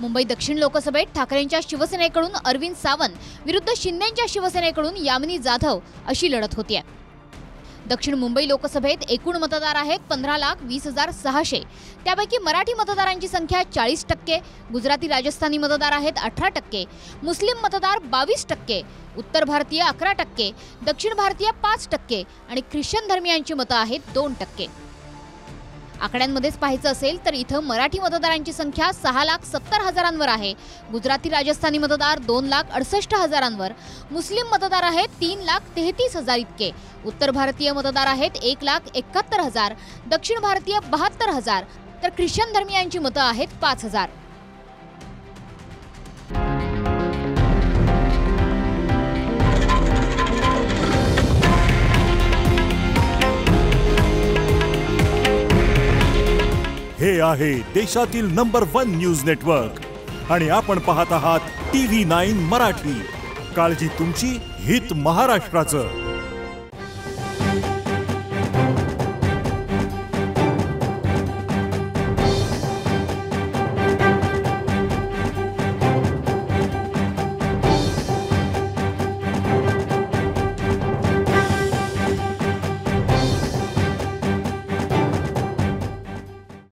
मुंबई दक्षिण लोकसभेत ठाकरेंच्या शिवसेनेकडून अरविंद सावंत विरुद्ध शिंदेंच्या शिवसेनेकडून यामिनी जाधव अशी लढत होतीये। दक्षिण मुंबई लोकसभेत एकूण मतदार आहेत 15,20,600। त्यापैकी मराठी मतदारांची संख्या 40%, गुजराती राजस्थानी मतदार आहेत 18%, मुस्लिम मतदार 22%, उत्तर भारतीय 11%, दक्षिण भारतीय 5% आणि ख्रिश्चन धर्मियांची मतं आहेत 2%। आकड्यांमध्येच पाहायचं असेल तर इथं मराठी मतदारांची संख्या 6,70,000वर आहे, गुजराती राजस्थानी मतदार 2,68,000वर, मुस्लिम मतदार आहेत 3,33,000 इतके, उत्तर भारतीय मतदार आहेत 1,71,000, दक्षिण भारतीय 72,000 तर ख्रिश्चन धर्मियांची मतं आहेत 5,000। हे आहे देशातील नंबर 1 न्यूज नेटवर्क आणि आपण पाहत आहात TV9 मराठी। काळजी तुमची, हित महाराष्ट्राचं।